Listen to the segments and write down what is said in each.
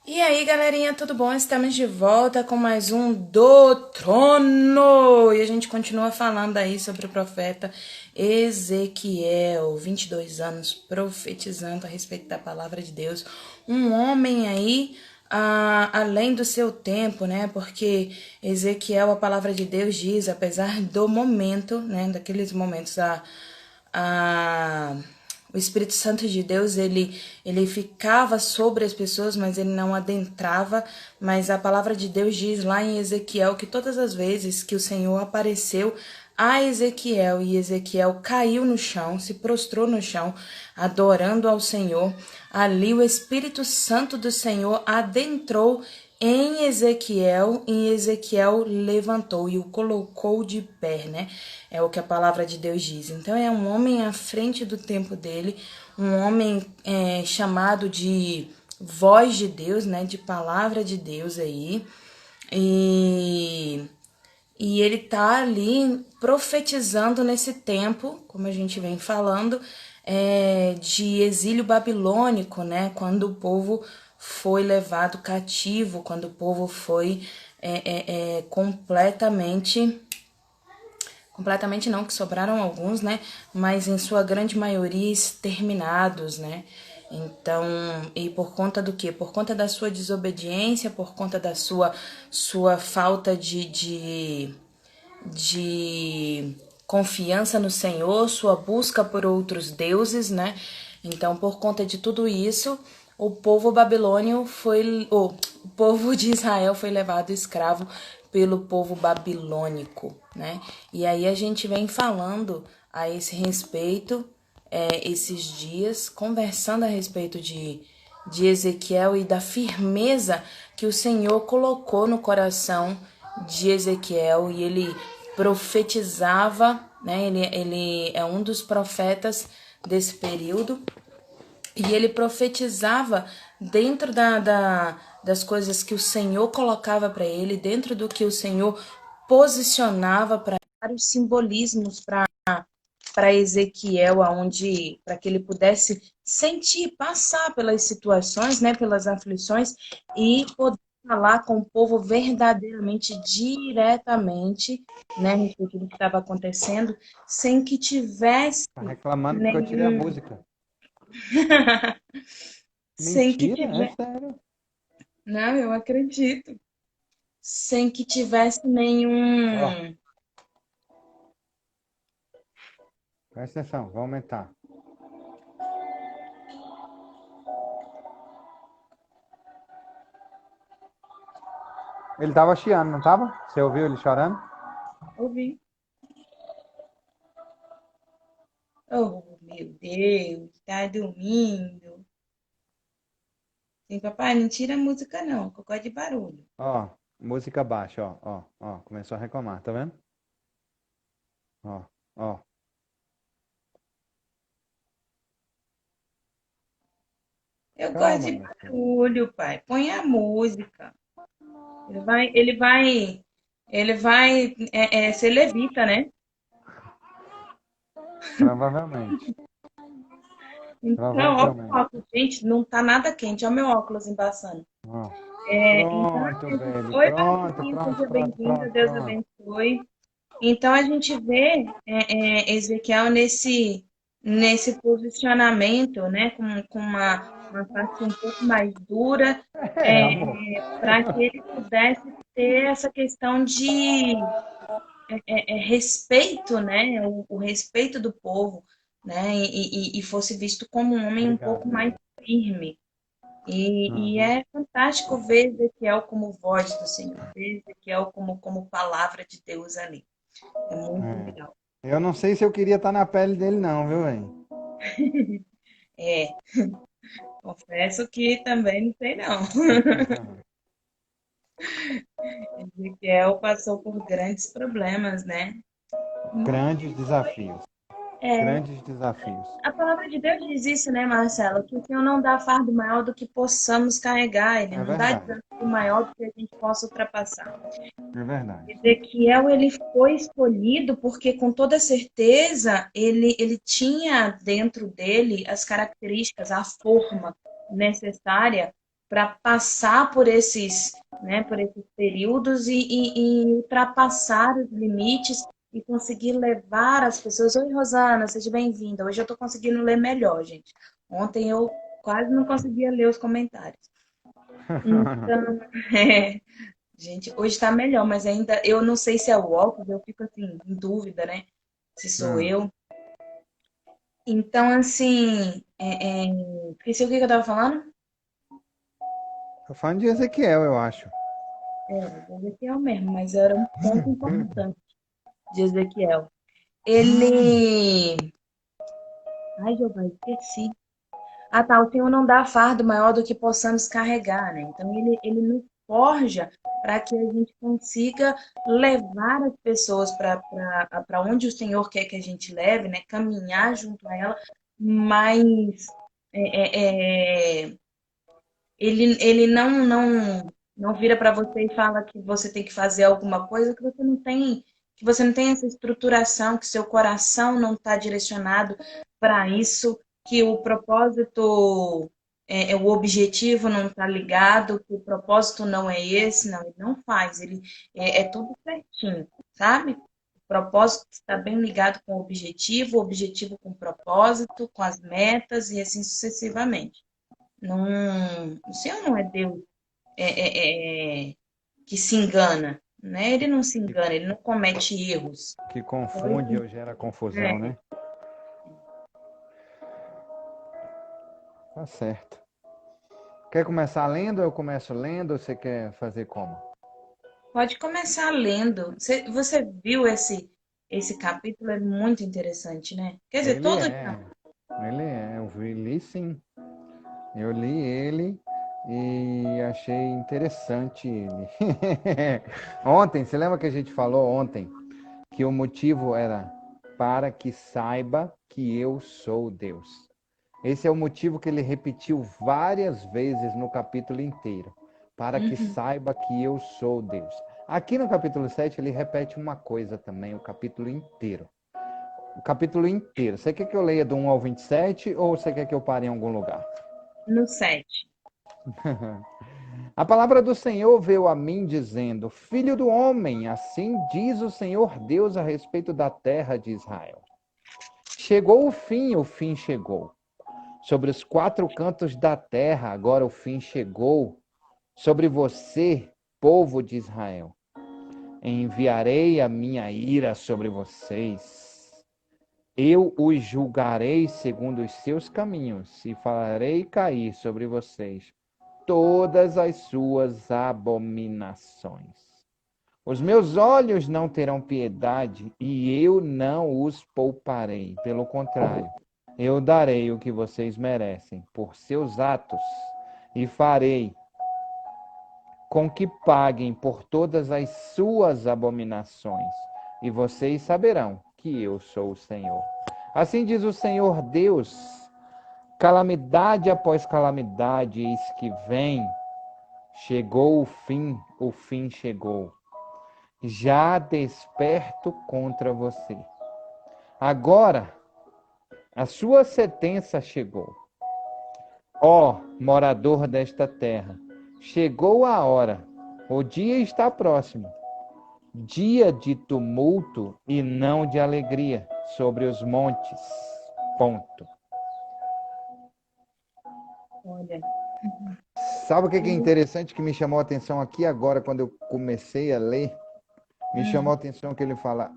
E aí, galerinha, tudo bom? Estamos de volta com mais um do Trono. E a gente continua falando aí sobre o profeta Ezequiel, 22 anos, profetizando a respeito da palavra de Deus. Um homem aí, além do seu tempo, né? Porque Ezequiel, a palavra de Deus diz, apesar do momento, né? Daqueles momentos, a o Espírito Santo de Deus, ele ficava sobre as pessoas, mas ele não adentrava. Mas a palavra de Deus diz lá em Ezequiel que todas as vezes que o Senhor apareceu a Ezequiel e Ezequiel caiu no chão, se prostrou no chão, adorando ao Senhor, ali o Espírito Santo do Senhor adentrou em Ezequiel, e Ezequiel levantou e o colocou de pé, né? É o que a palavra de Deus diz. Então é um homem à frente do tempo dele, um homem chamado de voz de Deus, né? De palavra de Deus aí. E ele tá ali profetizando nesse tempo, como a gente vem falando, de exílio babilônico, né? Quando o povo foi levado cativo, quando o povo foi completamente não, que sobraram alguns, né? Mas em sua grande maioria exterminados, né? Então, e por conta do quê? Por conta da sua desobediência, por conta da sua falta de confiança no Senhor, sua busca por outros deuses, né? Então, por conta de tudo isso, o povo babilônio foi, o povo de Israel foi levado escravo pelo povo babilônico, né? E aí a gente vem falando a esse respeito, esses dias, conversando a respeito de Ezequiel e da firmeza que o Senhor colocou no coração de Ezequiel, e ele profetizava, né? Ele é um dos profetas desse período, e ele profetizava dentro das coisas que o Senhor colocava para ele, dentro do que o Senhor posicionava para vários simbolismos para Ezequiel, aonde para que ele pudesse sentir, passar pelas situações, né, pelas aflições e poder falar com o povo verdadeiramente, diretamente, né, a respeito do que estava acontecendo, sem que tivesse Tá reclamando porque eu tirei a nenhum, música. sem que Mentira, é tivesse, sério. não, eu acredito, sem que tivesse Ó, nenhum. presta atenção, vai aumentar. Ele tava chiando, não tava? Você ouviu ele chorando? Ouvi. Oh, meu Deus, tá dormindo. Sim, papai, não tira a música não, que eu gosto de barulho. Ó, música baixa, ó, começou a reclamar, tá vendo? Ó, ó, Eu gosto calma, de meu filho. barulho, pai. Põe a música. Ele vai ser levita, né? Provavelmente, Então, ó, o provavelmente. óculos, gente, não tá nada quente. Ó, meu óculos embaçando. Ó, Então, pronto, velho, oi, pronto, Marquinhos, pronto, seja pronto, bem-vindo, pronto, Deus pronto. abençoe. Então, a gente vê Ezequiel nesse posicionamento, né, com uma face um pouco mais dura, É, amor. para que ele pudesse ter essa questão de respeito, né, o respeito do povo, né, e fosse visto como um homem um Obrigado, pouco mais velho. firme. E Uhum. é fantástico ver Ezequiel como voz do Senhor, ver Ezequiel como palavra de Deus ali. É muito É. legal. Eu não sei se eu queria estar na pele dele não, viu, velho? É, confesso que também não sei não. Ezequiel passou por grandes problemas, né? Grandes desafios. É, Grandes desafios. a palavra de Deus diz isso, né, Marcelo? Que o Senhor não dá fardo maior do que possamos carregar, Ele É não dá verdade. desafio maior do que a gente possa ultrapassar. É verdade. Ezequiel, ele foi escolhido porque, com toda certeza, ele tinha dentro dele as características, a forma necessária para passar por esses, né, por esses períodos e ultrapassar os limites e conseguir levar as pessoas. Oi, Rosana, seja bem-vinda. Hoje eu estou conseguindo ler melhor, gente. Ontem eu quase não conseguia ler os comentários. Então, é, gente, hoje está melhor, mas ainda eu não sei se é o óculos, eu fico assim, em dúvida, né? Se sou Ah, eu. Então, assim, esqueci o que eu estava falando? tô falando de Ezequiel, eu acho. É, Ezequiel mesmo, mas era um ponto importante de Ezequiel. Ele. Ai, Jeová, esqueci. Ah, tá. O Senhor não dá fardo maior do que possamos carregar, né? Então, ele nos forja para que a gente consiga levar as pessoas para onde o Senhor quer que a gente leve, né? Caminhar junto a ela, mas ele não vira para você e fala que você tem que fazer alguma coisa que você não tem essa estruturação, que seu coração não está direcionado para isso, que o propósito, o objetivo não está ligado, que o propósito não é esse, não, ele não faz, ele é tudo certinho, sabe? O propósito está bem ligado com o objetivo com o propósito, com as metas e assim sucessivamente. Não, o Senhor não é Deus que se engana, né? Ele não se Que, engana, ele não comete erros. que Então, confunde ou gera confusão, é, né? Tá certo. Quer começar lendo? Eu começo lendo ou você quer fazer como? pode começar lendo. Você viu esse capítulo? É muito interessante, né? Quer dizer, Ele todo. é. Ele é. Li sim. Eu li ele e achei interessante ele. Ontem, você lembra que a gente falou ontem que o motivo era para que saiba que eu sou Deus. Esse é o motivo que ele repetiu várias vezes no capítulo inteiro. Para que Uhum. saiba que eu sou Deus. Aqui no capítulo 7 ele repete uma coisa também, o capítulo inteiro. O capítulo inteiro. Você quer que eu leia do 1 ao 27 ou você quer que eu pare em algum lugar? No 7. A palavra do Senhor veio a mim dizendo: Filho do homem, assim diz o Senhor Deus a respeito da terra de Israel. Chegou o fim chegou. Sobre os quatro cantos da terra, agora o fim chegou. Sobre você, povo de Israel, enviarei a minha ira sobre vocês. Eu os julgarei segundo os seus caminhos e farei cair sobre vocês todas as suas abominações. Os meus olhos não terão piedade e eu não os pouparei. Pelo contrário, eu darei o que vocês merecem por seus atos e farei com que paguem por todas as suas abominações. E vocês saberão que eu sou o Senhor. Assim diz o Senhor Deus: calamidade após calamidade, eis que vem. Chegou o fim chegou. Já desperto contra você. Agora, a sua sentença chegou. Ó morador desta terra, chegou a hora, o dia está próximo. Dia de tumulto e não de alegria sobre os montes. Ponto. Olha. Sabe o que é interessante que me chamou a atenção aqui agora, quando eu comecei a ler? Me chamou a atenção que ele fala: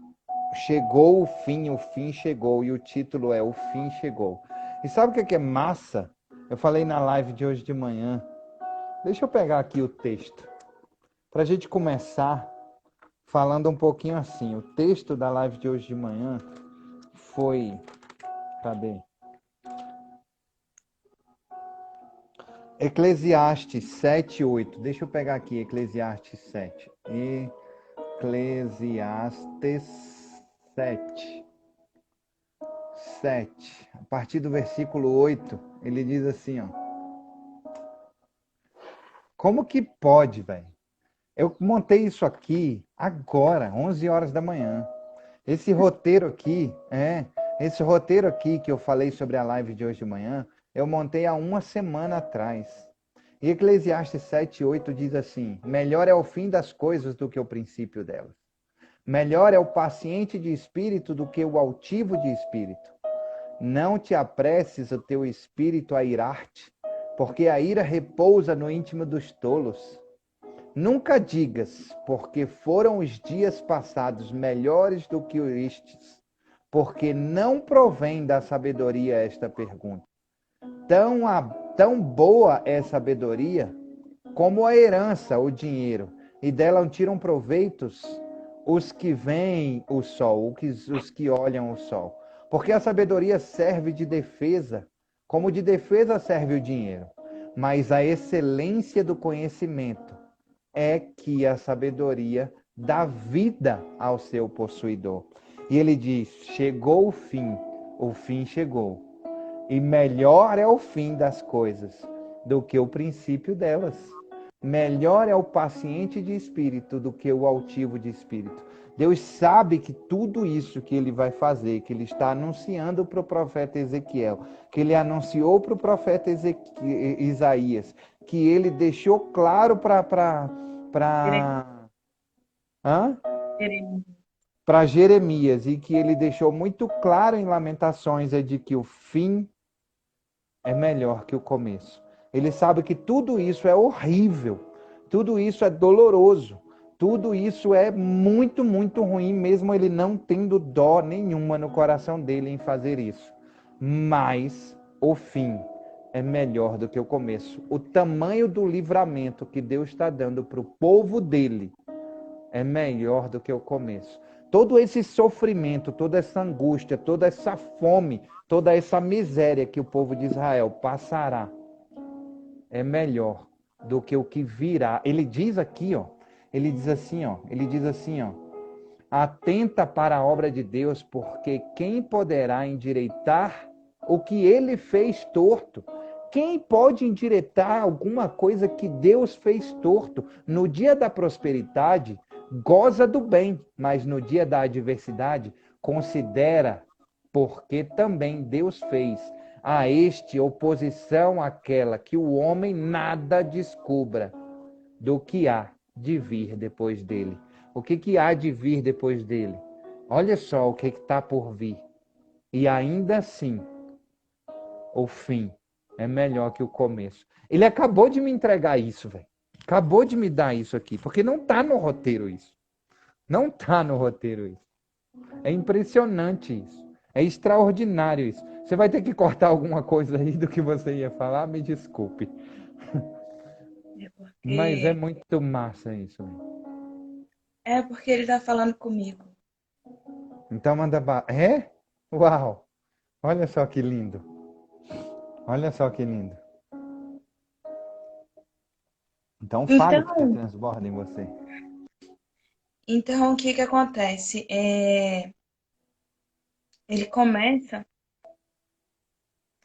chegou o fim chegou, e o título é O Fim Chegou. E sabe o que é massa? Eu falei na live de hoje de manhã. Deixa eu pegar aqui o texto, para a gente começar falando um pouquinho assim. O texto da live de hoje de manhã foi. Cadê? Eclesiastes 7:8. Deixa eu pegar aqui Eclesiastes 7. Eclesiastes 7. 7. A partir do versículo 8, ele diz assim, ó. Como que pode, velho? Eu montei isso aqui agora, 11 horas da manhã. Esse roteiro aqui, esse roteiro aqui que eu falei sobre a live de hoje de manhã, eu montei há uma semana atrás. E Eclesiastes 7:8 diz assim: melhor é o fim das coisas do que o princípio delas. Melhor é o paciente de espírito do que o altivo de espírito. Não te apresses o teu espírito a irar-te, porque a ira repousa no íntimo dos tolos. Nunca digas, porque foram os dias passados melhores do que estes, porque não provém da sabedoria esta pergunta. Tão boa é sabedoria como a herança, o dinheiro, e dela tiram proveitos os que veem o sol, os que olham o sol. Porque a sabedoria serve de defesa, como de defesa serve o dinheiro. Mas a excelência do conhecimento é que a sabedoria dá vida ao seu possuidor. E ele diz: chegou o fim chegou. E melhor é o fim das coisas do que o princípio delas. Melhor é o paciente de espírito do que o altivo de espírito. Deus sabe que tudo isso que ele vai fazer, que ele está anunciando para o profeta Ezequiel, que ele anunciou para o profeta Isaías, que ele deixou claro para Jeremias e que ele deixou muito claro em Lamentações é de que o fim é melhor que o começo. Ele sabe que tudo isso é horrível, tudo isso é doloroso, tudo isso é muito, muito ruim, mesmo ele não tendo dó nenhuma no coração dele em fazer isso. Mas o fim é melhor do que o começo. O tamanho do livramento que Deus está dando para o povo dele é melhor do que o começo. Todo esse sofrimento, toda essa angústia, toda essa fome, toda essa miséria que o povo de Israel passará é melhor do que o que virá. Ele diz aqui, ele diz assim, atenta para a obra de Deus, porque quem poderá endireitar o que ele fez torto? Quem pode endireitar alguma coisa que Deus fez torto? No dia da prosperidade, goza do bem, mas no dia da adversidade, considera, porque também Deus fez a este oposição àquela que o homem nada descubra do que há de vir depois dele. O que há de vir depois dele? Olha só o que está por vir. E ainda assim, o fim é melhor que o começo. Ele acabou de me entregar isso, velho. Acabou de me dar isso aqui, porque não está no roteiro isso. Não está no roteiro isso. É impressionante isso. É extraordinário isso. Você vai ter que cortar alguma coisa aí do que você ia falar? Me desculpe. Mas é muito massa isso. É porque ele tá falando comigo. Então manda... É? Uau! Olha só que lindo. Olha só que lindo. Então fale o que transborda em você. Então, o que que acontece? Ele começa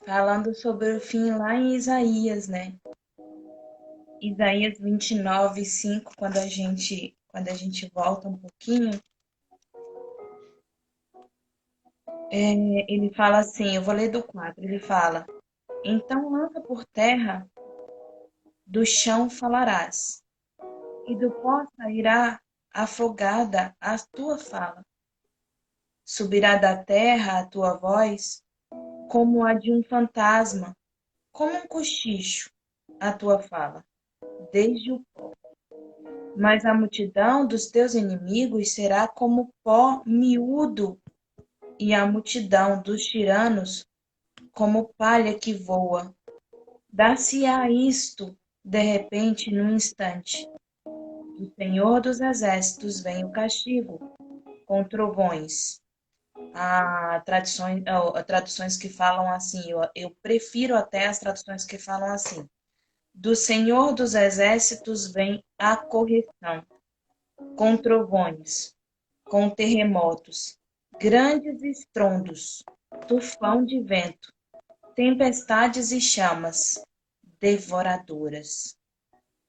falando sobre o fim lá em Isaías, né? Isaías 29:5, quando a gente volta um pouquinho, ele fala assim, eu vou ler do 4, ele fala, então lança por terra, do chão falarás, e do pó sairá afogada a tua fala. Subirá da terra a tua voz, como a de um fantasma, como um cochicho, a tua fala, desde o pó. Mas a multidão dos teus inimigos será como pó miúdo, e a multidão dos tiranos como palha que voa. Dar-se-á isto, de repente, num instante. Do Senhor dos Exércitos vem o castigo, com trovões. Há traduções que falam assim, eu prefiro até as traduções que falam assim. Do Senhor dos Exércitos vem a correção, com trovões, com terremotos, grandes estrondos, tufão de vento, tempestades e chamas devoradoras.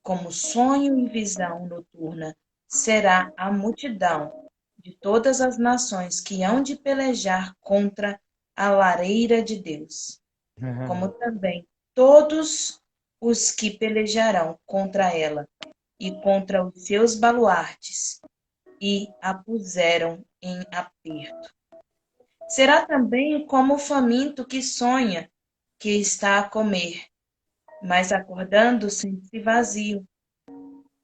Como sonho e visão noturna será a multidão de todas as nações que hão de pelejar contra a lareira de Deus, como também todos os que pelejarão contra ela e contra os seus baluartes, e a puseram em aperto. Será também como o faminto que sonha que está a comer, mas acordando sente-se vazio,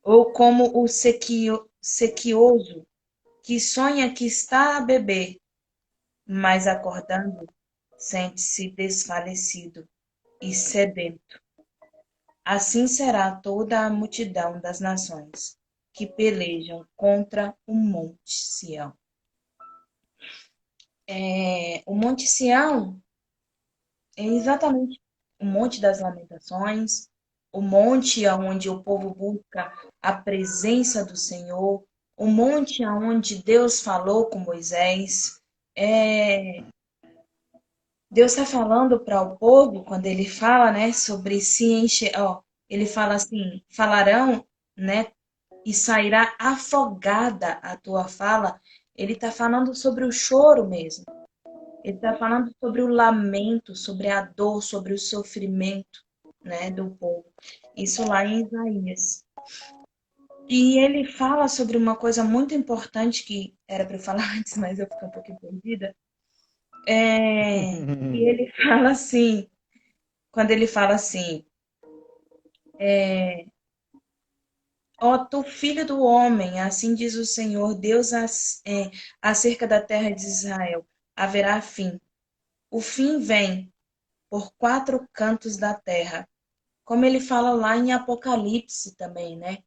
ou como o sequioso que sonha que está a beber, mas acordando sente-se desfalecido e sedento. Assim será toda a multidão das nações que pelejam contra o Monte Sião. O Monte Sião é exatamente o Monte das Lamentações, o monte onde o povo busca a presença do Senhor, o monte onde Deus falou com Moisés. Deus está falando para o povo, quando ele fala, né, sobre se encher, ó, ele fala assim, falarão, né, e sairá afogada a tua fala. Ele está falando sobre o choro mesmo. Ele está falando sobre o lamento, sobre a dor, sobre o sofrimento, né, do povo. Isso lá em Isaías. E ele fala sobre uma coisa muito importante que era para eu falar antes, mas eu fiquei um pouquinho perdida. E ele fala assim, quando ele fala assim, ó tu filho do homem, assim diz o Senhor, Deus acerca da terra de Israel, haverá fim. O fim vem por quatro cantos da terra. Como ele fala lá em Apocalipse também, né?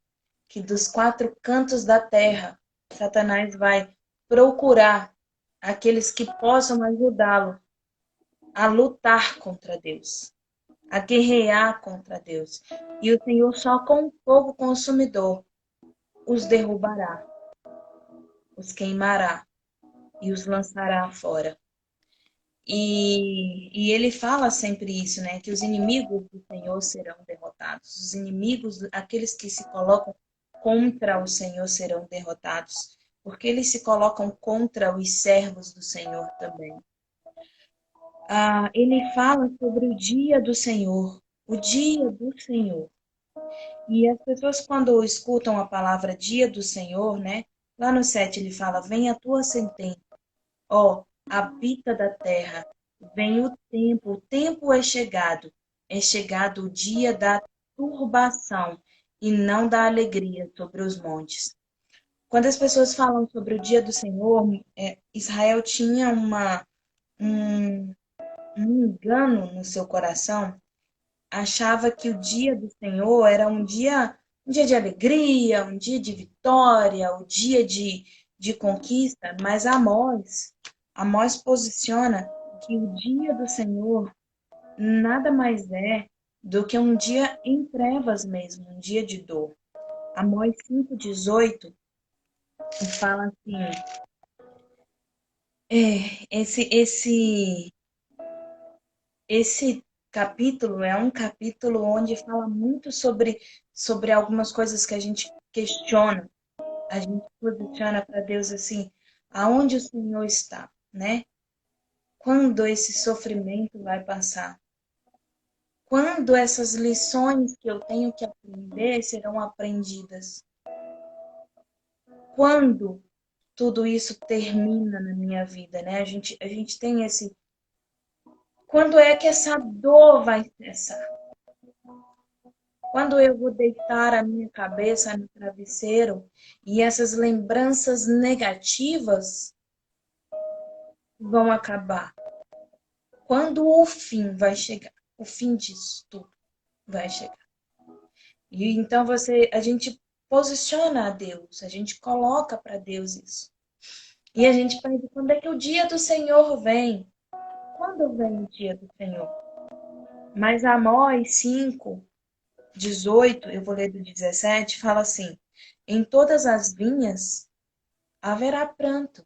Que dos quatro cantos da terra, Satanás vai procurar aqueles que possam ajudá-lo a lutar contra Deus, a guerrear contra Deus. E o Senhor, só com o fogo consumidor, os derrubará, os queimará e os lançará fora. E ele fala sempre isso, né? Que os inimigos do Senhor serão derrotados. Os inimigos, aqueles que se colocam contra o Senhor serão derrotados. Porque eles se colocam contra os servos do Senhor também. Ele fala sobre o dia do Senhor. O dia do Senhor. E as pessoas, quando escutam a palavra dia do Senhor, né? Lá no 7 ele fala: vem a tua sentença, ó, habita da terra, vem o tempo é chegado o dia da turbação e não da alegria sobre os montes. Quando as pessoas falam sobre o dia do Senhor, Israel tinha um, um engano no seu coração, achava que o dia do Senhor era um dia de alegria, um dia de vitória, o dia de conquista, mas Amós posiciona que o dia do Senhor nada mais é do que um dia em trevas mesmo, um dia de dor. Amós 5,18 fala assim, esse capítulo é um capítulo onde fala muito sobre algumas coisas que a gente questiona, a gente posiciona para Deus assim, aonde o Senhor está, né? Quando esse sofrimento vai passar? Quando essas lições que eu tenho que aprender serão aprendidas? Quando tudo isso termina na minha vida, né? A gente tem esse. Quando é que essa dor vai cessar? Quando eu vou deitar a minha cabeça no travesseiro e essas lembranças negativas vão acabar? Quando o fim vai chegar? O fim disso tudo vai chegar. E então a gente posiciona a Deus, a gente coloca para Deus isso. E a gente pede quando é que o dia do Senhor vem? Quando vem o dia do Senhor? Mas Amós 5:18, eu vou ler do 17, fala assim: em todas as vinhas haverá pranto.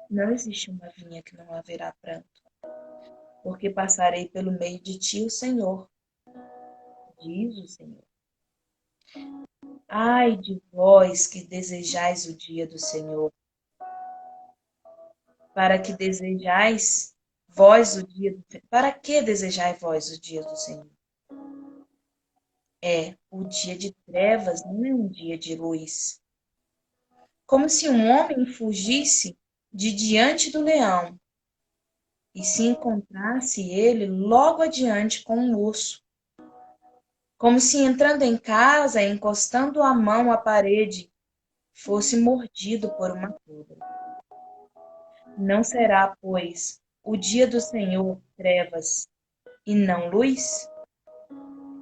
Não existe uma vinha que não haverá pranto, porque passarei pelo meio de ti, o Senhor, diz o Senhor. Ai de vós que desejais o dia do Senhor, para que desejais vós o dia do Senhor. Para que desejai vós o dia do Senhor? O dia de trevas não é um dia de luz. Como se um homem fugisse de diante do leão e se encontrasse ele logo adiante com um urso. Como se entrando em casa, encostando a mão à parede, fosse mordido por uma cobra. Não será, pois, o dia do Senhor trevas e não luz?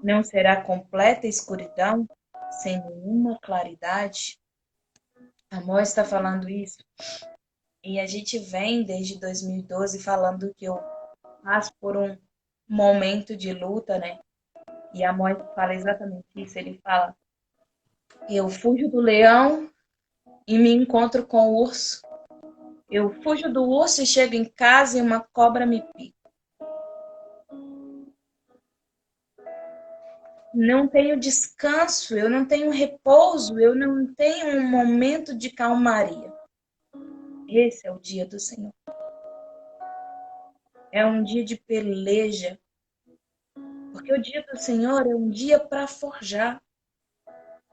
Não será completa escuridão, sem nenhuma claridade? Amós está falando isso. E a gente vem desde 2012 falando que eu passo por um momento de luta, né? E Amós fala exatamente isso. Ele fala: eu fujo do leão e me encontro com o urso. Eu fujo do urso e chego em casa e uma cobra me pica. Não tenho descanso, eu não tenho repouso, eu não tenho um momento de calmaria. Esse é o dia do Senhor. É um dia de peleja, porque o dia do Senhor é um dia para forjar.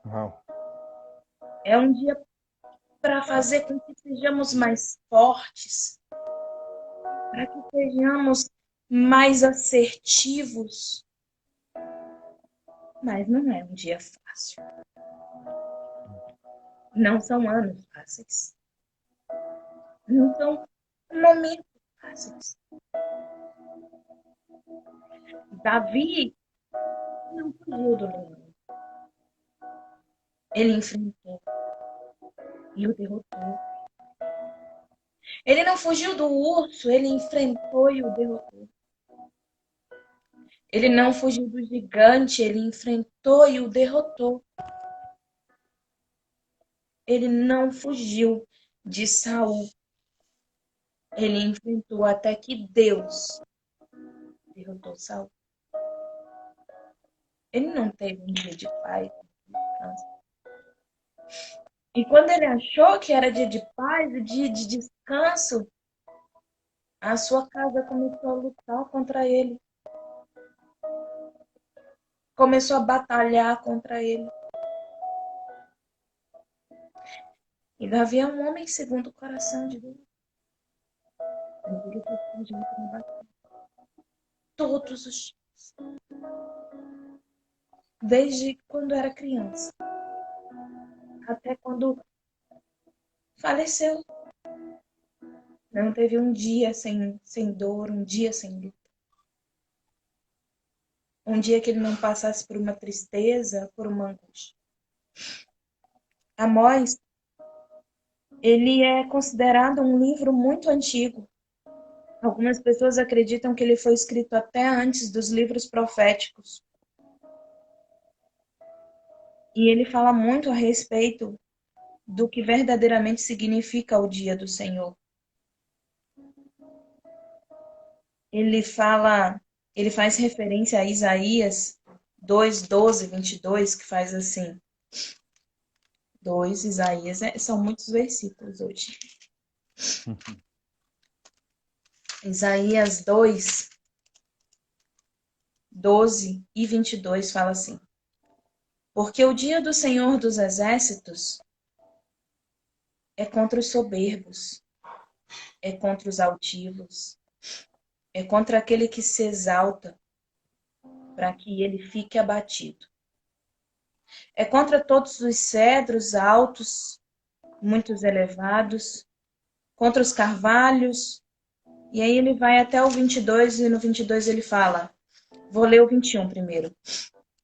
Uau. É um dia para fazer com que sejamos mais fortes, para que sejamos mais assertivos. Mas não é um dia fácil. Não são anos fáceis. Não são momentos fáceis. Davi não fugiu do leão. Ele enfrentou e o derrotou. Ele não fugiu do urso, ele enfrentou e o derrotou. Ele não fugiu do gigante, ele enfrentou e o derrotou. Ele não fugiu de Saul. Ele enfrentou até que Deus derrotou Saul. Ele não teve um dia de paz, de descanso. E quando ele achou que era dia de paz, dia de descanso, a sua casa começou a lutar contra ele. Começou a batalhar contra ele. E Davi é um homem segundo o coração de Deus. Mas ele foi junto na batalha. Todos os dias. Desde quando era criança. Até quando faleceu. Não teve um dia sem dor, um dia sem luta. Um dia que ele não passasse por uma tristeza, por uma angústia. Amós, ele é considerado um livro muito antigo. Algumas pessoas acreditam que ele foi escrito até antes dos livros proféticos. E ele fala muito a respeito do que verdadeiramente significa o dia do Senhor. Ele faz referência a Isaías 2:12, 22, que faz assim. 2, Isaías, são muitos versículos hoje. Isaías 2:12 e 22 fala assim: porque o dia do Senhor dos Exércitos é contra os soberbos, é contra os altivos, é contra aquele que se exalta, para que ele fique abatido. É contra todos os cedros altos, muitos elevados, contra os carvalhos. E aí ele vai até o 22, e no 22 ele fala, vou ler o 21 primeiro.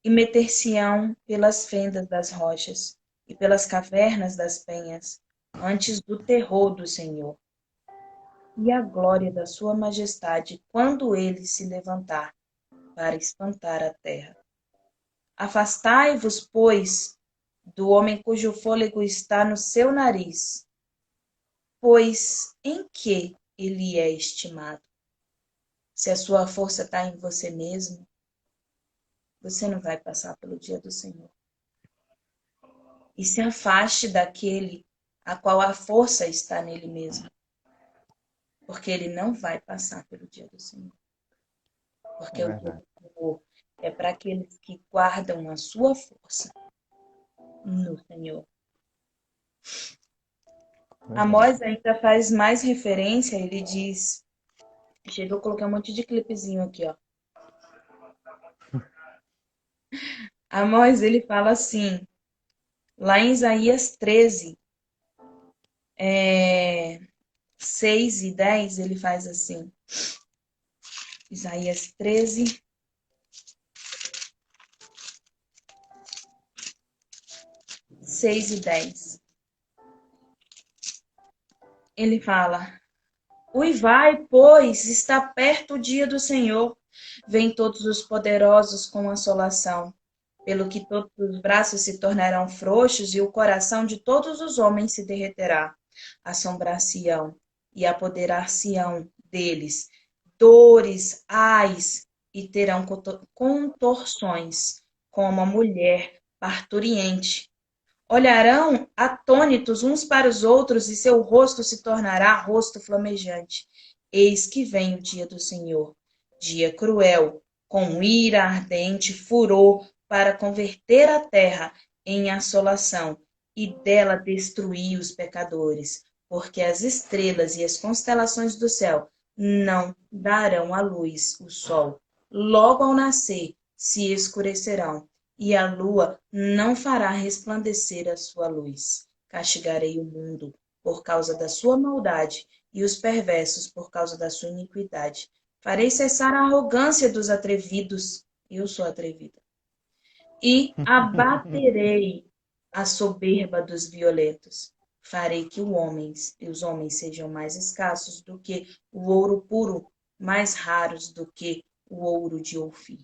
E meter-se-ão pelas fendas das rochas e pelas cavernas das penhas, antes do terror do Senhor e a glória da sua majestade, quando ele se levantar para espantar a terra. Afastai-vos, pois, do homem cujo fôlego está no seu nariz, pois em que ele é estimado? Se a sua força está em você mesmo, você não vai passar pelo dia do Senhor. E se afaste daquele a qual a força está nele mesmo, porque ele não vai passar pelo dia do Senhor. Porque o dia do Senhor é para aqueles que guardam a sua força no Senhor. Amós ainda faz mais referência, ele diz, chega, eu coloquei um monte de clipezinho aqui, ó. Amós, ele fala assim, lá em Isaías 13, 6 e 10, ele faz assim. Isaías 13, 6 e 10. Ele fala, uivai, pois, está perto o dia do Senhor. Vêm todos os poderosos com assolação. Pelo que todos os braços se tornarão frouxos e o coração de todos os homens se derreterá. Assombração e apoderar-se-ão deles dores, ais, e terão contorções, como a mulher parturiente. Olharão atônitos uns para os outros, e seu rosto se tornará rosto flamejante. Eis que vem o dia do Senhor, dia cruel, com ira ardente, furor, para converter a terra em assolação e dela destruir os pecadores, porque as estrelas e as constelações do céu não darão à luz o sol. Logo ao nascer se escurecerão, e a lua não fará resplandecer a sua luz. Castigarei o mundo por causa da sua maldade e os perversos por causa da sua iniquidade. Farei cessar a arrogância dos atrevidos. Eu sou atrevida. E abaterei a soberba dos violentos. Farei que os homens sejam mais escassos do que o ouro puro, mais raros do que o ouro de Ofir.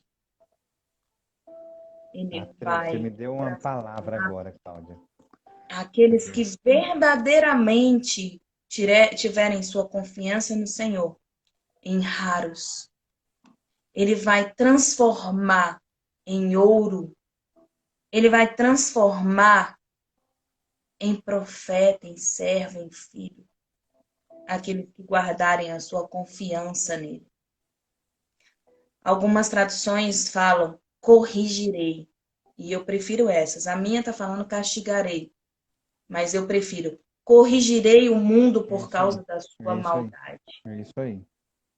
Ele Você vai me deu uma palavra agora, Cláudia. aqueles que verdadeiramente tiverem sua confiança no Senhor, em raros. Ele vai transformar em ouro. Ele vai transformar em profeta, em servo, em filho. Aqueles que guardarem a sua confiança nele. Algumas traduções falam corrigirei. E eu prefiro essas. A minha está falando castigarei. Mas eu prefiro corrigirei o mundo por causa da sua É isso aí. maldade. É isso aí.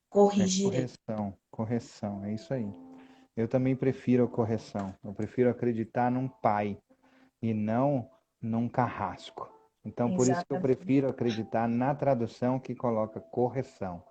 Corrigirei. Correção, é isso aí. Eu também prefiro a correção. Eu prefiro acreditar num pai e não num carrasco. Então, por isso que eu Exatamente. prefiro acreditar na tradução que coloca correção.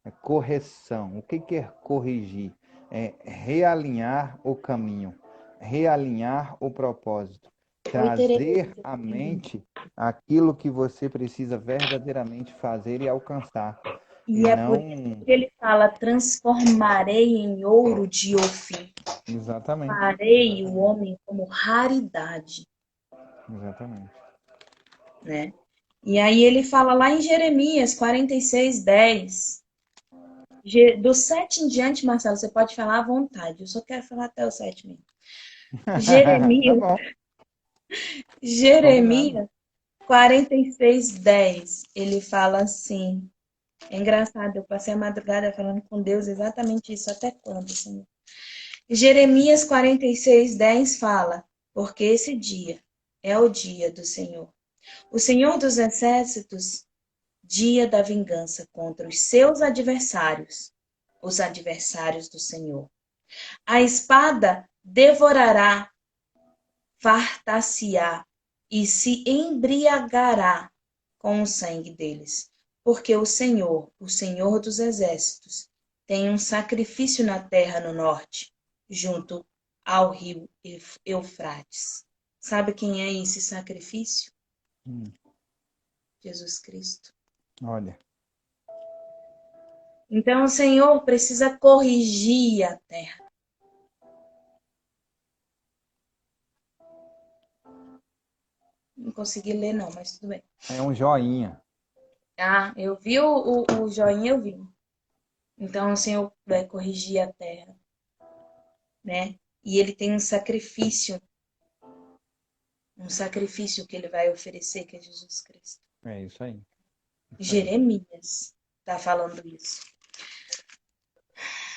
É correção. O que é corrigir? É realinhar o caminho, realinhar o propósito, trazer à mente aquilo que você precisa verdadeiramente fazer e alcançar. E E é por isso não. que ele fala: transformarei em ouro de Ofir. Exatamente. Farei o homem como raridade, Exatamente. né? E aí ele fala lá em Jeremias 46:10. Do 7 em diante, Marcelo, você pode falar à vontade. Eu só quero falar até o 7 mesmo. Tá Jeremias, bom, combinado. Jeremias 46:10. Ele fala assim. É engraçado, eu passei a madrugada falando com Deus exatamente isso. Até quando, Senhor? Jeremias 46:10 fala: porque esse dia é o dia do Senhor. O Senhor dos Exércitos, dia da vingança contra os seus adversários, os adversários do Senhor. A espada devorará, fartar-se-á e se embriagará com o sangue deles. Porque o Senhor dos Exércitos, tem um sacrifício na terra no norte, junto ao rio Eufrates. Sabe quem é esse sacrifício? Jesus Cristo. Olha, Então o Senhor precisa corrigir a terra. Não consegui ler não, mas tudo bem. é um joinha. Ah, eu vi o joinha, eu vi. Então o Senhor vai corrigir a terra, né? E ele tem um sacrifício que ele vai oferecer, que é Jesus Cristo. É isso aí. Jeremias está falando isso.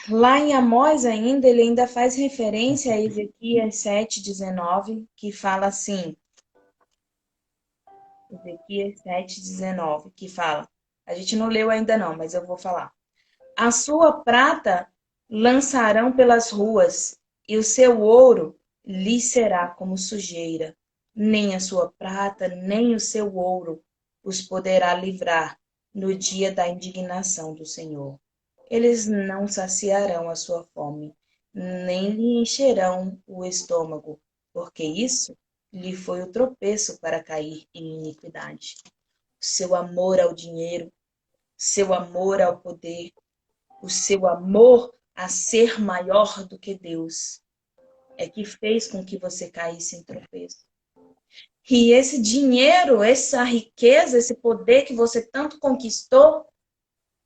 Lá em Amós ainda, ele ainda faz referência a Ezequias 7:19, que fala assim, Ezequias 7:19, que fala, a gente não leu ainda não, mas eu vou falar. A sua prata lançarão pelas ruas, e o seu ouro lhe será como sujeira. Nem a sua prata, nem o seu ouro os poderá livrar no dia da indignação do Senhor. Eles não saciarão a sua fome, nem lhe encherão o estômago, porque isso lhe foi o tropeço para cair em iniquidade. Seu amor ao dinheiro, seu amor ao poder, o seu amor a ser maior do que Deus é que fez com que você caísse em tropeço. E esse dinheiro, essa riqueza, esse poder que você tanto conquistou,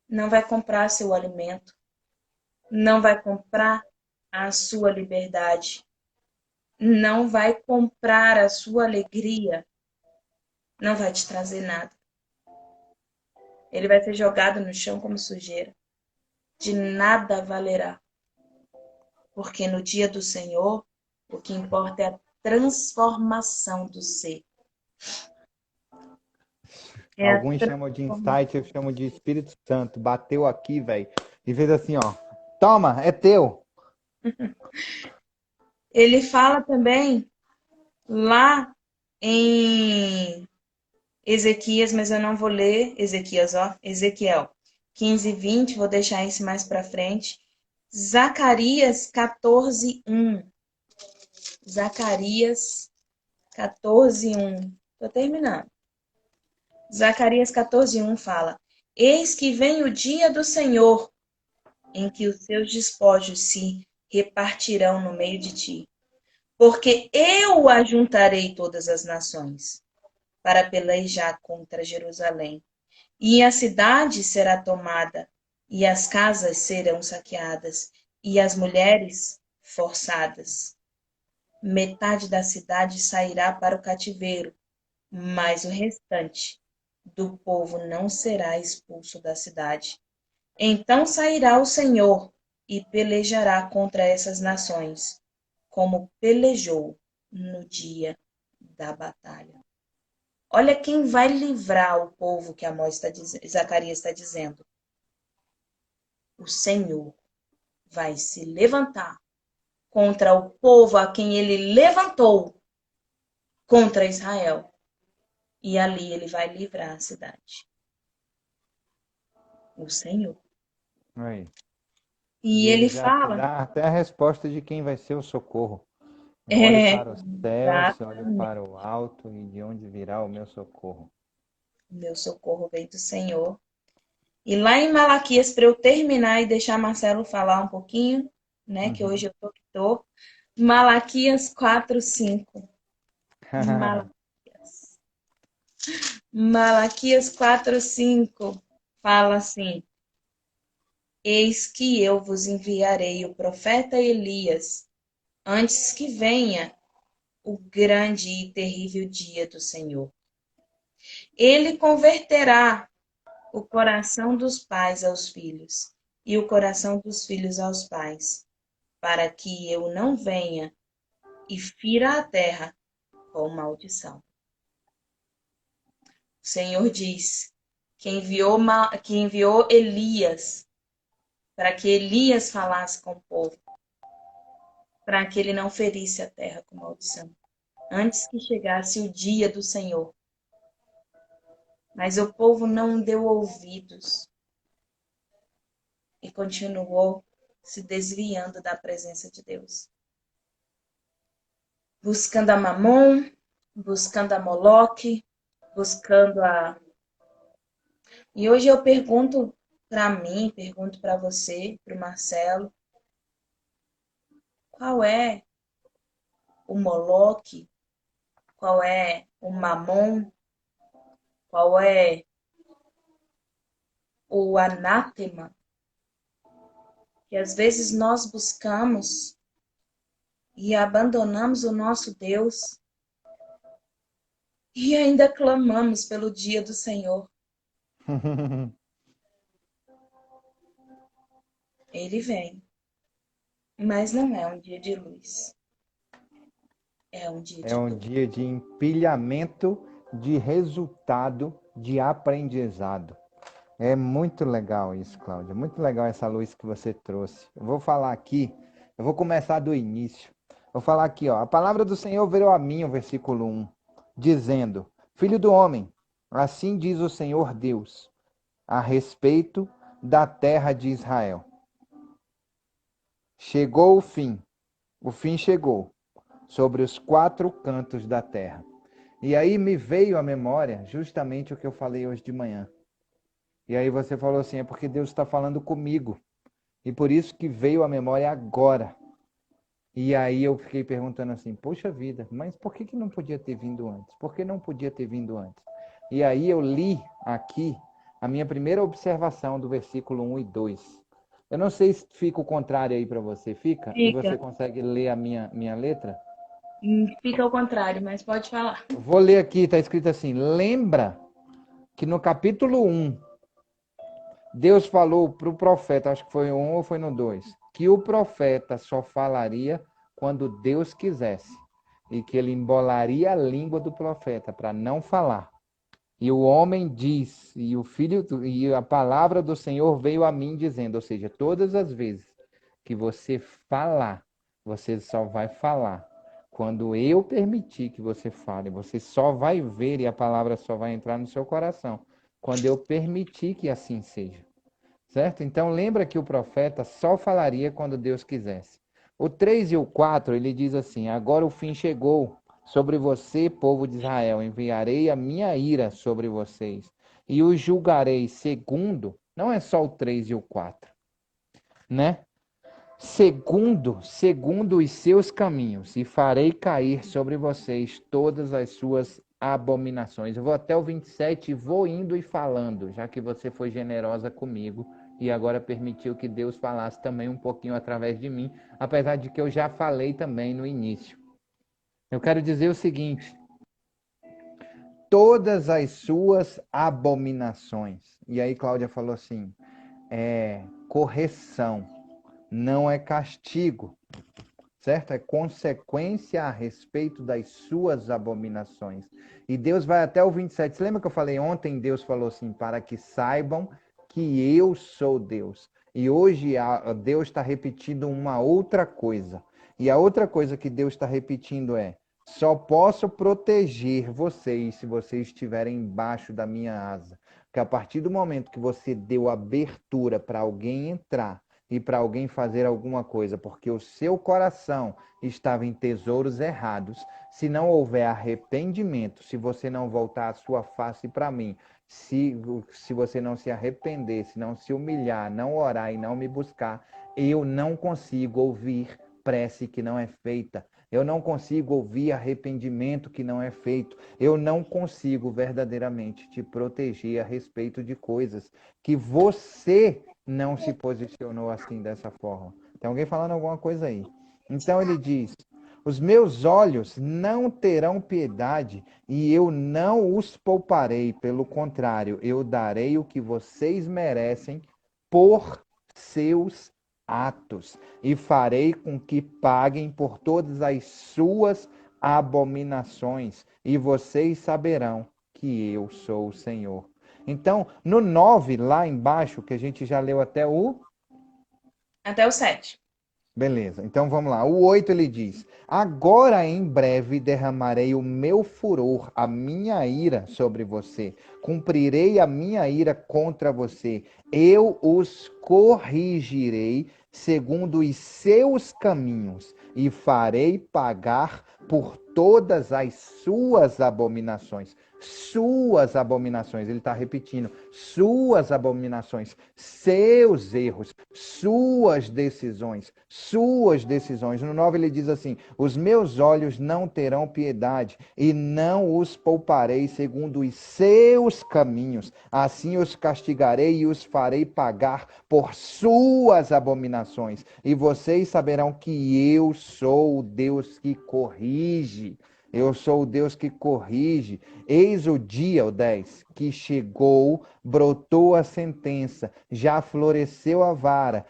não vai comprar seu alimento, não vai comprar a sua liberdade, não vai comprar a sua alegria, não vai te trazer nada. Ele vai ser jogado no chão como sujeira. De nada valerá. Porque no dia do Senhor, o que importa é a transformação do ser. É a Alguns chamam de transformação. insight, eu chamo de Espírito Santo. Bateu aqui, velho, e fez assim, ó. Toma, é teu. Ele fala também lá em Ezequias, mas eu não vou ler Ezequias, ó. Ezequiel 15:20, vou deixar isso mais para frente. Zacarias 14:1. Zacarias 14:1. Tô terminando. Zacarias 14:1 fala: Eis que vem o dia do Senhor, em que os seus despojos se repartirão no meio de ti. Porque eu ajuntarei todas as nações para pelejar contra Jerusalém. E a cidade será tomada, e as casas serão saqueadas, e as mulheres forçadas. Metade da cidade sairá para o cativeiro, mas o restante do povo não será expulso da cidade. Então sairá o Senhor e pelejará contra essas nações, como pelejou no dia da batalha. Olha quem vai livrar o povo que Zacarias está dizendo. O Senhor vai se levantar contra o povo a quem ele levantou contra Israel. E ali ele vai livrar a cidade. O Senhor. Aí. E E ele ele já te fala, dá até a resposta de quem vai ser o socorro. Eu olho é, para os céus, olho exatamente, para o alto, e de onde virá o meu socorro. meu socorro vem do Senhor. E lá em Malaquias, para eu terminar e deixar Marcelo falar um pouquinho, né, que Uhum. hoje eu tô que tô, Malaquias 4:5. Malaquias. Malaquias 4:5 fala assim: Eis que eu vos enviarei o profeta Elias, antes que venha o grande e terrível dia do Senhor. Ele converterá o coração dos pais aos filhos e o coração dos filhos aos pais, para que eu não venha e fira a terra com maldição. O Senhor diz que enviou Elias para que Elias falasse com o povo, para que ele não ferisse a terra com maldição, antes que chegasse o dia do Senhor. Mas o povo não deu ouvidos e continuou se desviando da presença de Deus, buscando a Mamon, buscando a Moloque, buscando a. E hoje eu pergunto para mim, pergunto para você, para o Marcelo, qual é o Moloque, qual é o Mamon, qual é o anátema que às vezes nós buscamos e abandonamos o nosso Deus e ainda clamamos pelo dia do Senhor. Ele vem. Mas não é um dia de luz, é um dia É de um dor. dia de empilhamento de resultado de aprendizado. É muito legal isso, Cláudia. Muito legal essa luz que você trouxe. Eu vou falar aqui, eu vou começar do início. Vou falar aqui, ó. A palavra do Senhor veio a mim, o versículo 1, dizendo: Filho do homem, assim diz o Senhor Deus, a respeito da terra de Israel. Chegou o fim chegou sobre os quatro cantos da terra. E aí me veio à memória justamente o que eu falei hoje de manhã. E aí você falou assim, é porque Deus está falando comigo. E por isso que veio à memória agora. E aí eu fiquei perguntando assim, poxa vida, mas por que não podia ter vindo antes? Por que não podia ter vindo antes? E aí eu li aqui a minha primeira observação do versículo 1 e 2. Eu não sei se fica o contrário aí para você. Fica? E Fica, você consegue ler a minha letra? fica ao contrário, mas pode falar. Vou ler aqui, está escrito assim, lembra que no capítulo 1, Deus falou para o profeta, acho que foi no 1 ou foi no 2, que o profeta só falaria quando Deus quisesse. E que ele embolaria a língua do profeta para não falar. E o homem diz, e a palavra do Senhor veio a mim dizendo, ou seja, todas as vezes que você falar, você só vai falar quando eu permitir que você fale. Você só vai ver e a palavra só vai entrar no seu coração quando eu permitir que assim seja. Certo? Então lembra que o profeta só falaria quando Deus quisesse. O 3 e o 4, ele diz assim: Agora o fim chegou sobre você, povo de Israel. Enviarei a minha ira sobre vocês e os julgarei segundo, não é só o 3 e o 4, né? Segundo os seus caminhos, e farei cair sobre vocês todas as suas abominações. Eu vou até o 27 e vou indo e falando, já que você foi generosa comigo e agora permitiu que Deus falasse também um pouquinho através de mim, apesar de que eu já falei também no início. Eu quero dizer o seguinte: todas as suas abominações. E aí Cláudia falou assim: correção, não é castigo. Certo? É consequência a respeito das suas abominações. E Deus vai até o 27. Você lembra que eu falei ontem? Deus falou assim, para que saibam que eu sou Deus. E hoje Deus está repetindo uma outra coisa. E a outra coisa que Deus está repetindo é, só posso proteger vocês se vocês estiverem embaixo da minha asa. Porque a partir do momento que você deu abertura para alguém entrar, e para alguém fazer alguma coisa, porque o seu coração estava em tesouros errados, se não houver arrependimento, se você não voltar a sua face para mim, se você não se arrepender, se não se humilhar, não orar e não me buscar, eu não consigo ouvir prece que não é feita. Eu não consigo ouvir arrependimento que não é feito. Eu não consigo verdadeiramente te proteger a respeito de coisas que você não se posicionou assim dessa forma. Tem alguém falando alguma coisa aí? Então ele diz: Os meus olhos não terão piedade e eu não os pouparei, pelo contrário, eu darei o que vocês merecem por seus atos e farei com que paguem por todas as suas abominações e vocês saberão que eu sou o Senhor. Então, no 9 lá embaixo, que a gente já leu até o. Até o 7. Beleza, então vamos lá. O 8 ele diz: Agora em breve derramarei o meu furor, a minha ira sobre você. Cumprirei a minha ira contra você. Eu os corrigirei segundo os seus caminhos e farei pagar por todas as suas abominações. Suas abominações, ele está repetindo, suas abominações, seus erros, suas decisões, suas decisões. No 9 ele diz assim: Os meus olhos não terão piedade e não os pouparei segundo os seus caminhos. Assim os castigarei e os farei pagar por suas abominações. E vocês saberão que eu sou o Deus que corrige. Eu sou o Deus que corrige. Eis o dia, o 10, que chegou, brotou a sentença, já floresceu a vara,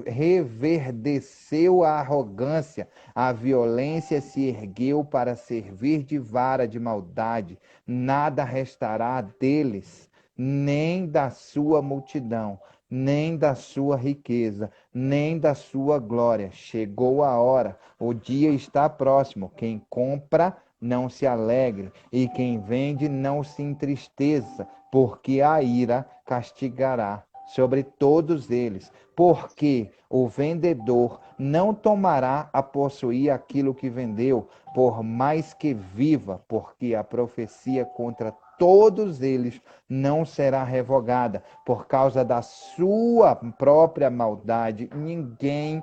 reverdeceu a arrogância, a violência se ergueu para servir de vara de maldade. Nada restará deles, nem da sua multidão, nem da sua riqueza, nem da sua glória. Chegou a hora, o dia está próximo. Quem compra, não se alegre, e quem vende, não se entristeça, porque a ira castigará sobre todos eles, porque o vendedor não tomará a possuir aquilo que vendeu, por mais que viva, porque a profecia contra todos eles não será revogada, por causa da sua própria maldade. Ninguém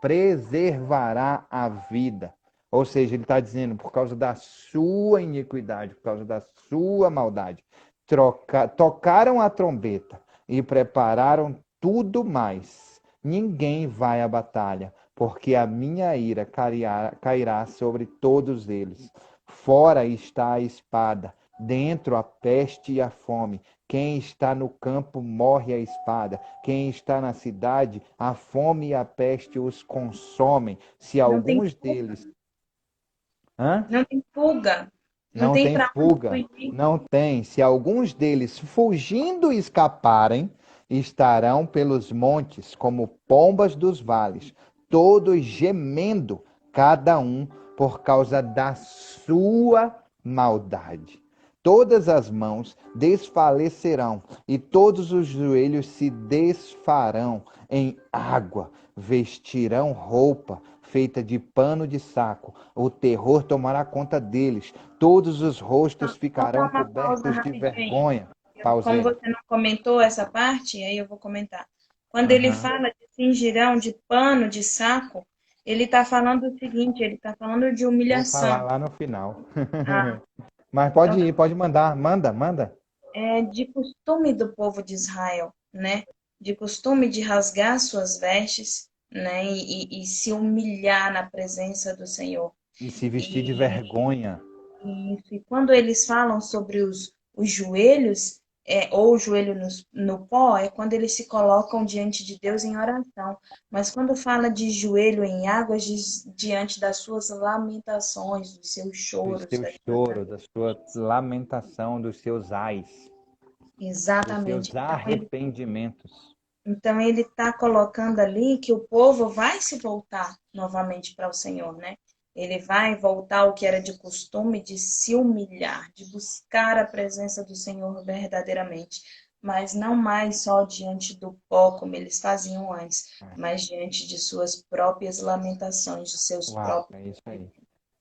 preservará a vida. Ou seja, ele está dizendo, por causa da sua iniquidade, por causa da sua maldade, tocaram a trombeta e prepararam tudo mais. Ninguém vai à batalha, porque a minha ira cairá sobre todos eles. Fora está a espada, dentro a peste e a fome. Quem está no campo morre a espada. Quem está na cidade, a fome e a peste os consomem. Se Não tem alguns fuga. deles... Hã? Não tem fuga. Não Não tem tem para onde fuga, fugir. não tem. Se alguns deles fugindo escaparem, estarão pelos montes como pombas dos vales, todos gemendo, cada um por causa da sua maldade. Todas as mãos desfalecerão e todos os joelhos se desfarão em água, vestirão roupa feita de pano de saco. O terror tomará conta deles. Todos os rostos Vou dar ficarão uma pausa cobertos de rapidinho. vergonha. Como Pausei. você não comentou essa parte, aí eu vou comentar. Quando ele Aham. fala de cingirão, de pano, de saco, ele está falando o seguinte, ele está falando de Vou falar humilhação. lá no final. Ah, Mas então, pode ir, pode mandar. Manda, manda. é de costume do povo de Israel, né? De costume de rasgar suas vestes, né? E se humilhar na presença do Senhor. E se vestir de E vergonha. Isso. E quando eles falam sobre os joelhos, ou o joelho no pó, é quando eles se colocam diante de Deus em oração. Mas quando fala de joelho em águas, diz diante das suas lamentações, dos seus Do choros, seu das suas choro, da sua angústias. lamentação, dos seus ais, dos Exatamente. seus arrependimentos. Então ele está colocando ali que o povo vai se voltar novamente para o Senhor, né? Ele vai voltar ao que era de costume, de se humilhar, de buscar a presença do Senhor verdadeiramente, mas não mais só diante do pó, como eles faziam antes, mas diante de suas próprias lamentações, de seus Uau, próprios. é isso aí.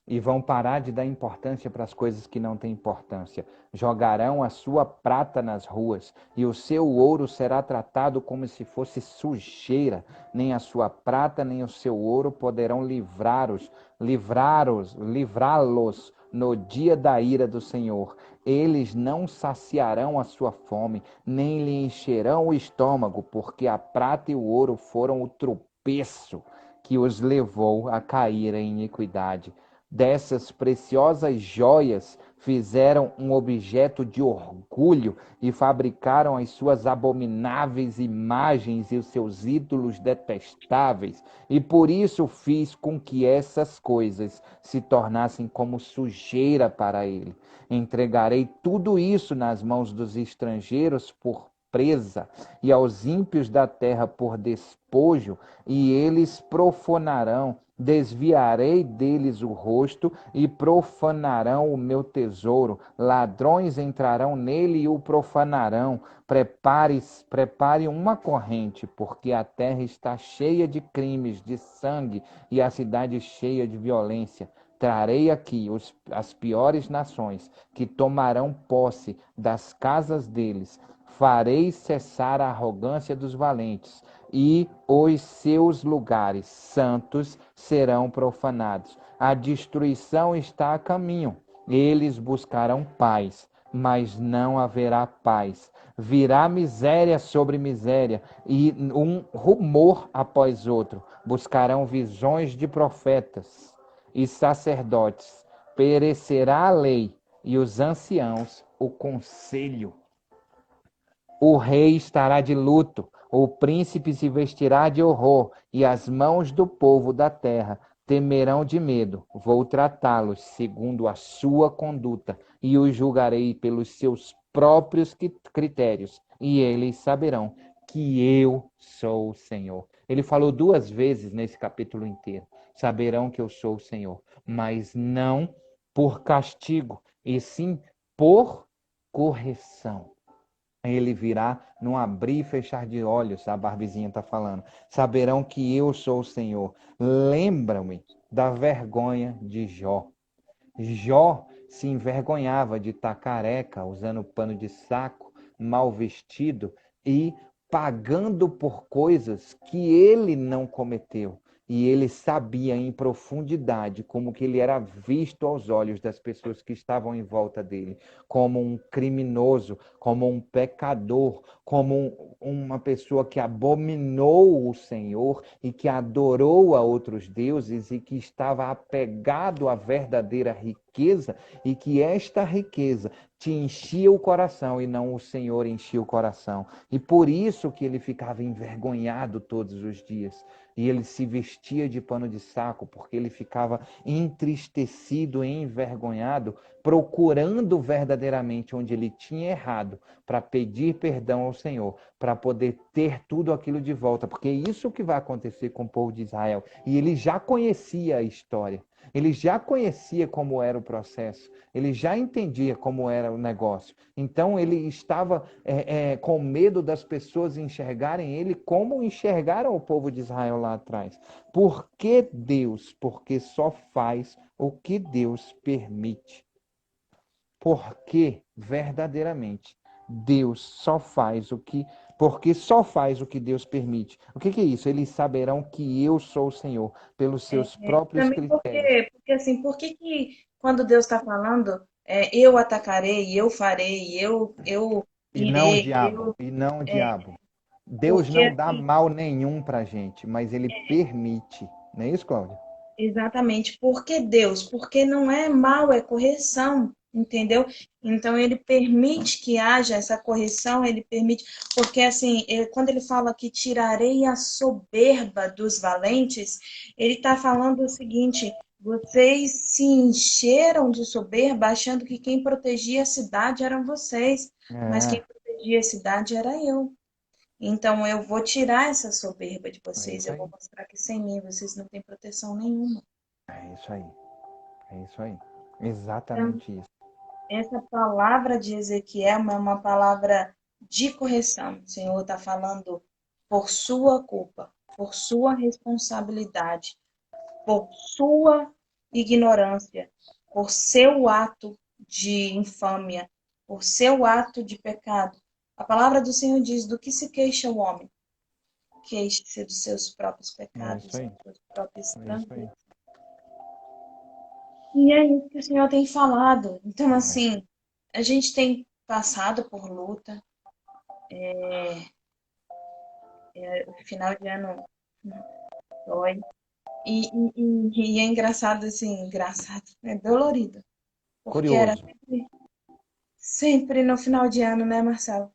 E vão parar de dar importância para as coisas que não têm importância. Jogarão a sua prata nas ruas, e o seu ouro será tratado como se fosse sujeira. Nem a sua prata nem o seu ouro poderão livrá-los no dia da ira do Senhor. Eles não saciarão a sua fome, nem lhe encherão o estômago, porque a prata e o ouro foram o tropeço que os levou a cair em iniquidade. Dessas preciosas joias fizeram um objeto de orgulho e fabricaram as suas abomináveis imagens e os seus ídolos detestáveis, e por isso fiz com que essas coisas se tornassem como sujeira para ele. Entregarei tudo isso nas mãos dos estrangeiros por presa, e aos ímpios da terra por despojo, e eles profanarão. Desviarei deles o rosto e profanarão o meu tesouro. Ladrões entrarão nele e o profanarão. Prepare uma corrente, porque a terra está cheia de crimes, de sangue, e a cidade cheia de violência. Trarei aqui as piores nações, que tomarão posse das casas deles. Farei cessar a arrogância dos valentes, e os seus lugares santos serão profanados. A destruição está a caminho. Eles buscarão paz, mas não haverá paz. Virá miséria sobre miséria e um rumor após outro. Buscarão visões de profetas e sacerdotes. Perecerá a lei e os anciãos o conselho. O rei estará de luto, o príncipe se vestirá de horror, e as mãos do povo da terra temerão de medo. Vou tratá-los segundo a sua conduta, e os julgarei pelos seus próprios critérios, e eles saberão que eu sou o Senhor. Ele falou duas vezes nesse capítulo inteiro: saberão que eu sou o Senhor, mas não por castigo, e sim por correção. Ele virá num abrir e fechar de olhos, a Barbizinha está falando. Saberão que eu sou o Senhor. Lembra-me da vergonha de Jó. Jó se envergonhava de estar careca, usando pano de saco, mal vestido e pagando por coisas que ele não cometeu. E ele sabia em profundidade como que ele era visto aos olhos das pessoas que estavam em volta dele, como um criminoso, como um pecador, como uma pessoa que abominou o Senhor e que adorou a outros deuses e que estava apegado à verdadeira riqueza e que esta riqueza te enchia o coração e não o Senhor enchia o coração. E por isso que ele ficava envergonhado todos os dias. E ele se vestia de pano de saco, porque ele ficava entristecido e envergonhado, procurando verdadeiramente onde ele tinha errado, para pedir perdão ao Senhor, para poder ter tudo aquilo de volta, porque é isso que vai acontecer com o povo de Israel. E ele já conhecia a história. Ele já conhecia como era o processo, ele já entendia como era o negócio. Então ele estava com medo das pessoas enxergarem ele como enxergaram o povo de Israel lá atrás. Por que Deus? Porque só faz o que Deus permite. Porque verdadeiramente Deus só faz o que porque só faz o que Deus permite. O que é isso? Eles saberão que eu sou o Senhor pelos seus próprios Também critérios. porque assim, por que que quando Deus está falando, eu atacarei, eu farei, eu E não o irei, diabo, e não o é, diabo. Deus porque não dá assim, mal nenhum pra gente, mas ele permite. Não é isso, Cláudia? exatamente, porque Deus, porque não é mal, é correção, entendeu? Então ele permite que haja essa correção, ele permite, porque assim, quando ele fala que tirarei a soberba dos valentes, ele está falando o seguinte: vocês se encheram de soberba achando que quem protegia a cidade eram vocês, mas quem É, protegia a cidade era eu. Então eu vou tirar essa soberba de é vocês, isso eu vou aí. mostrar que sem mim vocês não têm proteção nenhuma. É isso aí. É isso aí. Então, Exatamente isso. essa palavra de Ezequiel é uma palavra de correção. O Senhor está falando por sua culpa, por sua responsabilidade, por sua ignorância, por seu ato de infâmia, por seu ato de pecado. A palavra do Senhor diz: do que se queixa o homem? Queixe-se dos seus próprios É isso pecados, aí. das suas próprias É isso aí. transgressões. E é isso que o Senhor tem falado. Então, É. assim, a gente tem passado por luta. O final de ano dói. E é engraçado, assim, engraçado, é dolorido. Porque era Curioso. sempre no final de ano, né, Marcelo?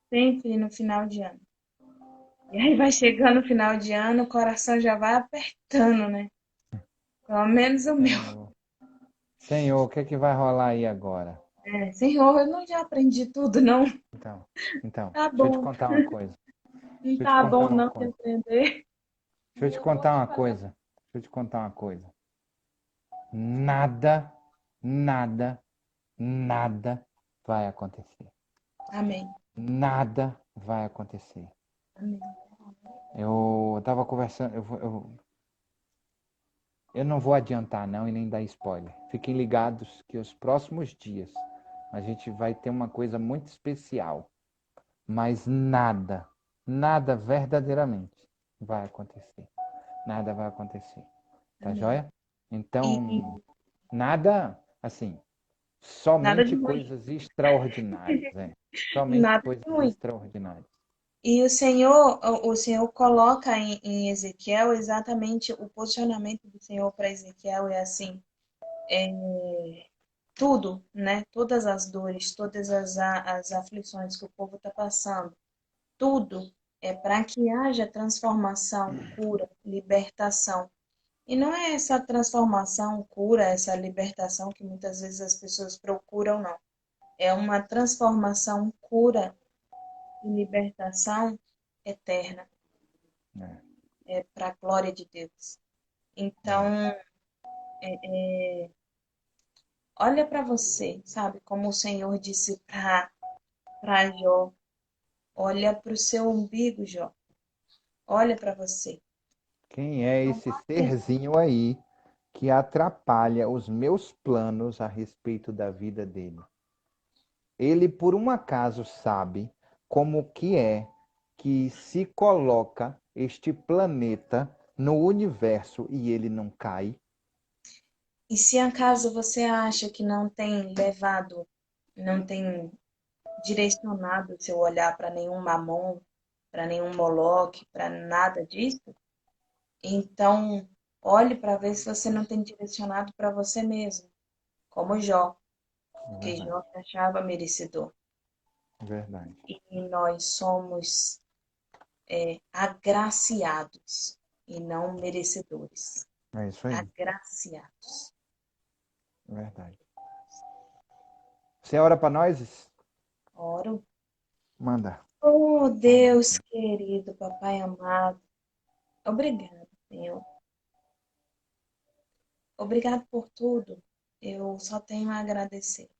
Sempre no final de ano. E aí vai chegando o final de ano, o coração já vai apertando, né? Pelo menos o meu. Senhor. Senhor, o que é que vai rolar aí agora? Senhor, eu não já aprendi tudo, não. Então, então, Tá deixa eu te bom. contar uma coisa. Não Deixa eu te tá contar bom uma não coisa. aprender. Deixa eu te contar uma coisa. Deixa eu te contar uma coisa. Nada, nada, nada vai acontecer. Amém. Nada vai acontecer. Amém. Eu estava conversando, eu não vou adiantar não e nem dar spoiler. Fiquem ligados que os próximos dias a gente vai ter uma coisa muito especial, mas nada, nada verdadeiramente vai acontecer. Nada vai acontecer. Tá Amém. joia? E, Então, nada assim. Nada Somente de ruim. coisas extraordinárias, é. Somente Nada de coisas ruim. extraordinárias. E o Senhor coloca em Ezequiel exatamente o posicionamento do Senhor para Ezequiel é assim, é, tudo, né? Todas as dores, todas as aflições que o povo está passando, tudo é para que haja transformação, cura, libertação. E não é essa transformação, cura, essa libertação que muitas vezes as pessoas procuram, não. É uma transformação, cura e libertação eterna, É, é para a glória de Deus. é. Então, olha para você, sabe? Como o Senhor disse para Jó, olha para o seu umbigo, Jó. Olha para você. Quem é Não esse olhe. serzinho aí que atrapalha os meus planos a respeito da vida dele? Ele, por um acaso, sabe como que é que se coloca este planeta no universo e ele não cai? E se acaso você acha que não tem levado, não tem direcionado o seu olhar para nenhum Mamon, para nenhum Moloque, para nada disso, então olhe para ver se você não tem direcionado para você mesmo, como Jó, É que verdade, Jó se achava merecedor. é verdade. E nós somos agraciados e não merecedores. É isso aí, Agraciados. é verdade. Você ora para nós? Oro. Manda. Oh, Deus querido, Papai amado, obrigado, Senhor. Obrigado por tudo. Eu só tenho a agradecer.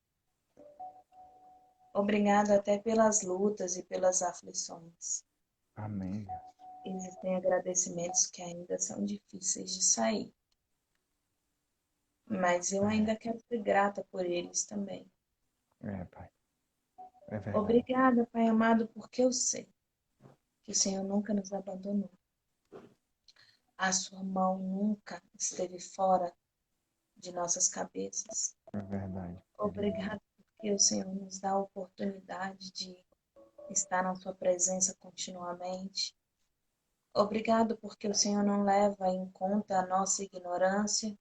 Obrigado até pelas lutas e pelas aflições. Amém. Existem agradecimentos que ainda são difíceis de sair, mas eu É, ainda quero ser grata por eles também. Pai. É verdade. Obrigada, Pai amado, porque eu sei que o Senhor nunca nos abandonou. A sua mão nunca esteve fora de nossas cabeças. É verdade. Obrigado porque o Senhor nos dá a oportunidade de estar na sua presença continuamente. Obrigado porque o Senhor não leva em conta a nossa ignorância.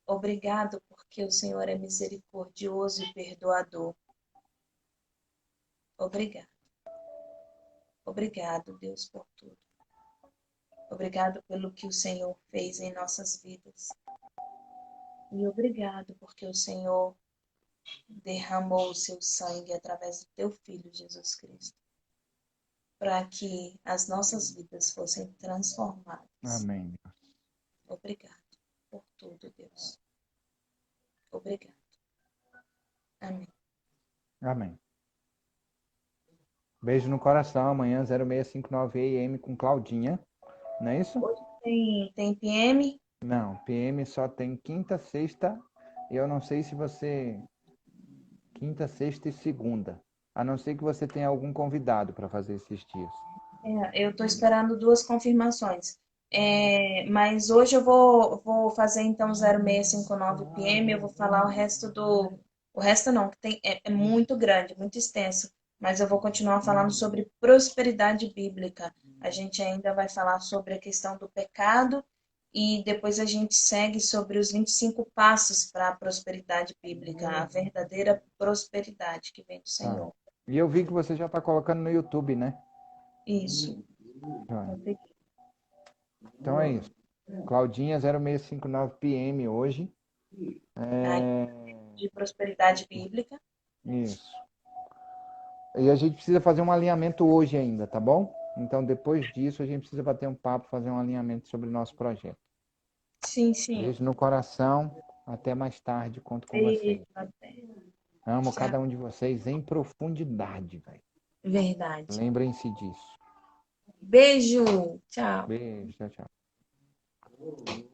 Obrigado porque o Senhor é misericordioso e perdoador. Obrigado. Obrigado, Deus, por tudo. Obrigado pelo que o Senhor fez em nossas vidas. E obrigado porque o Senhor derramou o seu sangue através do teu Filho, Jesus Cristo, para que as nossas vidas fossem transformadas. Amém. Obrigado por tudo, Deus. Obrigado. Amém. Amém. Beijo no coração. Amanhã 0659 AM com Claudinha. Não é isso? Hoje tem PM? Não, PM só tem quinta, sexta. E eu não sei se você. Quinta, sexta e segunda. A não ser que você tenha algum convidado para fazer esses dias. Eu estou esperando duas confirmações. Mas hoje eu vou fazer então 0659 PM, eu vou falar o resto do. O resto não, que é muito grande, muito extenso. Mas eu vou continuar falando sobre prosperidade bíblica. A gente ainda vai falar sobre a questão do pecado e depois a gente segue sobre os 25 passos para a prosperidade bíblica, a verdadeira prosperidade que vem do Tá. Senhor. E eu vi que você já está colocando no YouTube, né? Isso. Joia. Então é isso. Claudinha 0659 PM hoje. Tá? É. De prosperidade bíblica. Isso. E a gente precisa fazer um alinhamento hoje ainda, tá bom? Então, depois disso, a gente precisa bater um papo, fazer um alinhamento sobre o nosso projeto. Sim, sim. Beijo no coração. Até mais tarde. Conto com Beijo, vocês. até. Amo Tchau. cada um de vocês em profundidade, velho. Verdade. Lembrem-se disso. Beijo. Tchau. Beijo. Tchau, tchau.